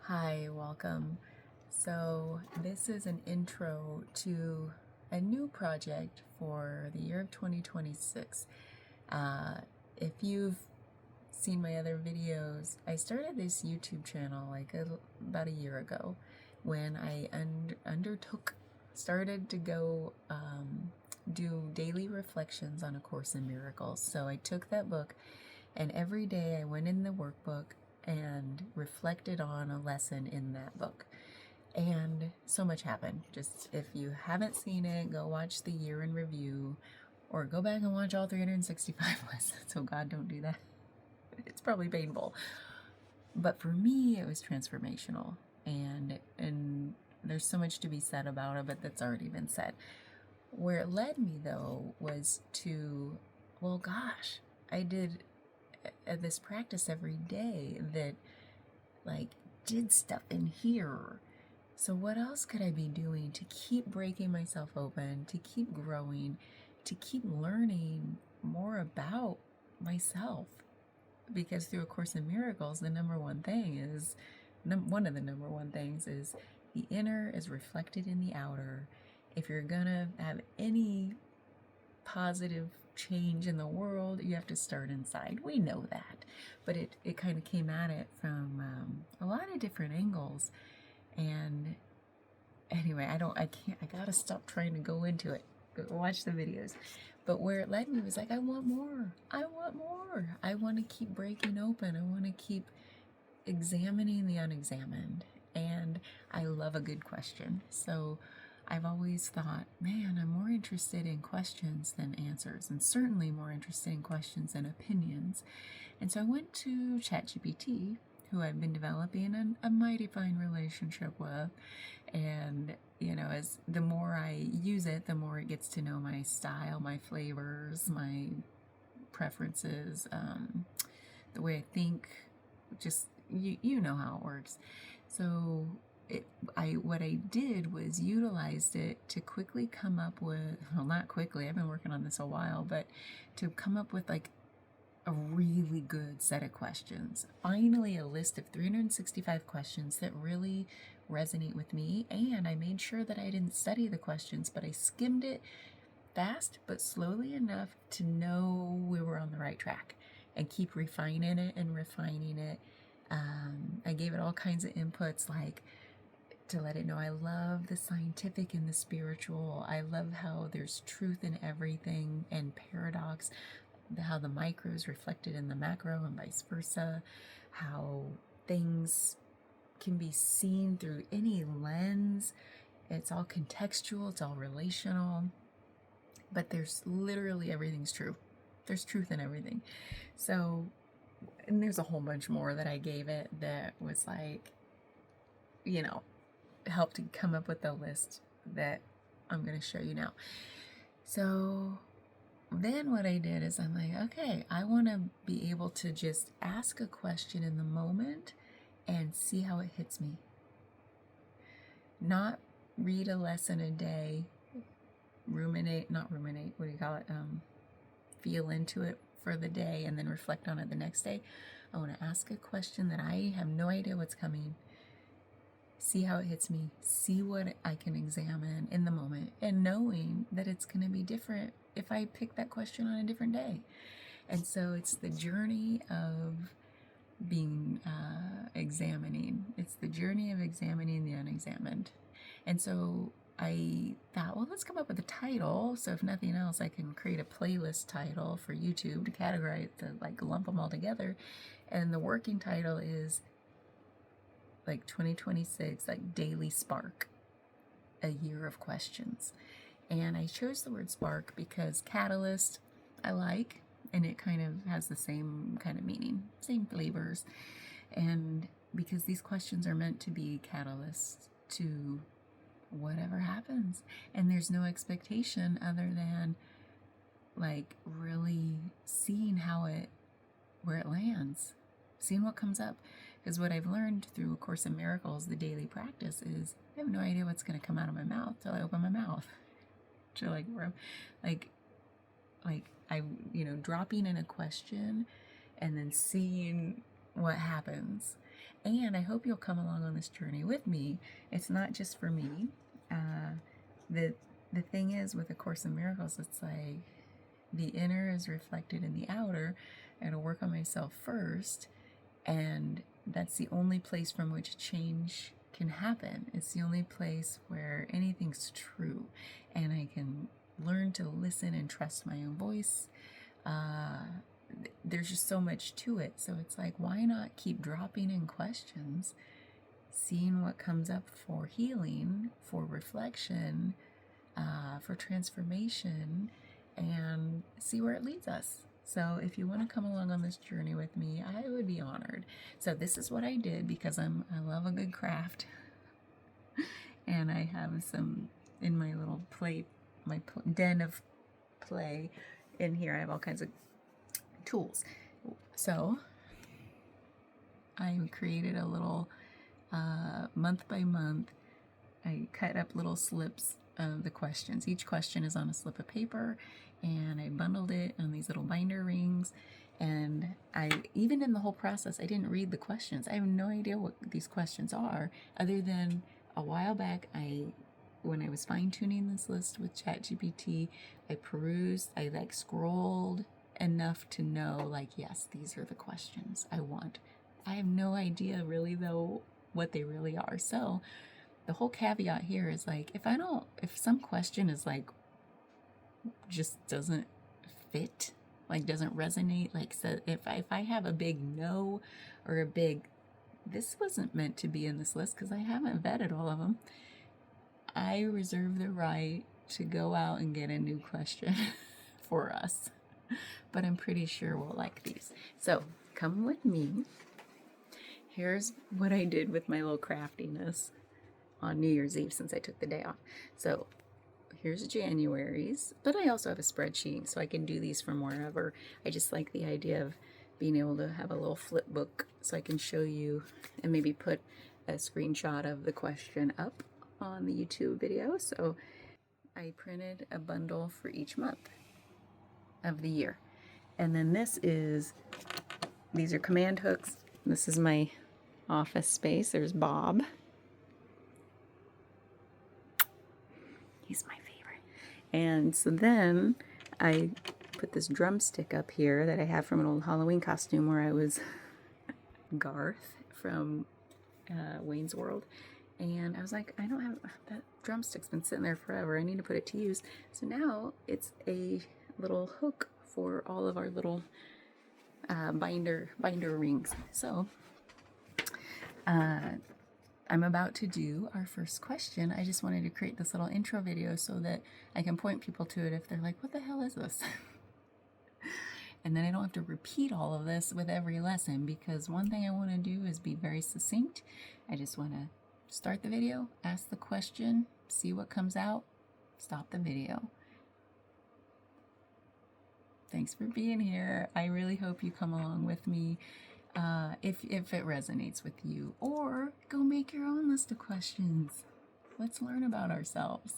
Hi, welcome. So, this is an intro to a new project for the year of 2026. If you've seen my other videos, I started this YouTube channel about a year ago when I started to go do daily reflections on A Course in Miracles. So, I took that book and every day I went in the workbook and reflected on a lesson in that book. And so much happened. Just if you haven't seen it, go watch the year in review or go back and watch all 365 lessons. So God, don't do that. It's probably painful. But for me, it was transformational. And there's so much to be said about it, but that's already been said. Where it led me though was to, well, gosh, I did this practice every day that did stuff in here. So what else could I be doing to keep breaking myself open, to keep growing, to keep learning more about myself? Because through A Course in Miracles, one of the number one things is the inner is reflected in the outer. If you're gonna have any positive change in the world, you have to start inside. We know that, but it kind of came at it from a lot of different angles. And anyway, I gotta stop trying to go into it. Watch the videos. But where it led me was I want more. I want to keep breaking open. I want to keep examining the unexamined. And I love a good question. So I've always thought, man, I'm more interested in questions than answers, and certainly more interested in questions than opinions. And so I went to ChatGPT, who I've been developing a mighty fine relationship with. And, as the more I use it, the more it gets to know my style, my flavors, my preferences, the way I think, just, you know how it works. So what I did was utilized it to quickly come up with, well, not quickly, I've been working on this a while, but to come up with a really good set of questions. Finally, a list of 365 questions that really resonate with me. And I made sure that I didn't study the questions, but I skimmed it fast but slowly enough to know we were on the right track and keep refining it. I gave it all kinds of inputs, to let it know I love the scientific and the spiritual. I love how there's truth in everything and paradox, how the micro is reflected in the macro and vice versa, how things can be seen through any lens. It's all contextual, it's all relational, but there's literally everything's true. There's truth in everything. So, and there's a whole bunch more that I gave it that was helped to come up with a list that I'm going to show you now. So then what I did is I'm okay, I want to be able to just ask a question in the moment and see how it hits me. Not read a lesson a day, feel into it for the day and then reflect on it the next day. I want to ask a question that I have no idea what's coming, see how it hits me, see what I can examine in the moment, and knowing that it's going to be different if I pick that question on a different day. And so it's the journey of examining. It's the journey of examining the unexamined. And so I thought, well, let's come up with a title. So if nothing else, I can create a playlist title for YouTube to categorize, to lump them all together. And the working title is 2026, Daily Spark, a year of questions. And I chose the word spark because catalyst I like, and it kind of has the same kind of meaning, same flavors. And because these questions are meant to be catalysts to whatever happens. And there's no expectation other than really seeing where it lands, seeing what comes up. Because what I've learned through A Course in Miracles, the daily practice, is I have no idea what's going to come out of my mouth till I open my mouth. So dropping in a question and then seeing what happens. And I hope you'll come along on this journey with me. It's not just for me. The the thing is with A Course in Miracles, it's like the inner is reflected in the outer. I gotta work on myself first, and that's the only place from which change can happen. It's the only place where anything's true, and I can learn to listen and trust my own voice. There's just so much to it. So it's like, why not keep dropping in questions, seeing what comes up for healing, for reflection, for transformation, and see where it leads us. So if you want to come along on this journey with me, I would be honored. So this is what I did because I love a good craft. And I have some in my little play, my den of play in here. I have all kinds of tools. So I created a little month by month. I cut up little slips of the questions. Each question is on a slip of paper, and I bundled it on these little binder rings. And even in the whole process, I didn't read the questions. I have no idea what these questions are, other than a while back, when I was fine-tuning this list with ChatGPT, I perused, I scrolled enough to know, yes, these are the questions I want. I have no idea really, though, what they really are. So the whole caveat here is if some question is just doesn't fit, doesn't resonate, so if I have a big no or a big, this wasn't meant to be in this list because I haven't vetted all of them, I reserve the right to go out and get a new question for us. But I'm pretty sure we'll like these. So come with me. Here's what I did with my little craftiness on New Year's Eve, since I took the day off. So here's January's, but I also have a spreadsheet, so I can do these from wherever. I just like the idea of being able to have a little flip book so I can show you and maybe put a screenshot of the question up on the YouTube video. So I printed a bundle for each month of the year. And then these are command hooks. This is my office space. There's Bob. He's my favorite. And so then I put this drumstick up here that I have from an old Halloween costume where I was Garth from Wayne's World. And I was like, I don't have, that drumstick's been sitting there forever. I need to put it to use. So now it's a little hook for all of our little binder rings. So I'm about to do our first question. I just wanted to create this little intro video so that I can point people to it if they're like, what the hell is this? And then I don't have to repeat all of this with every lesson, because one thing I want to do is be very succinct. I just want to start the video, ask the question, see what comes out, stop the video. Thanks for being here. I really hope you come along with me if it resonates with you, or go make your own list of questions. Let's learn about ourselves.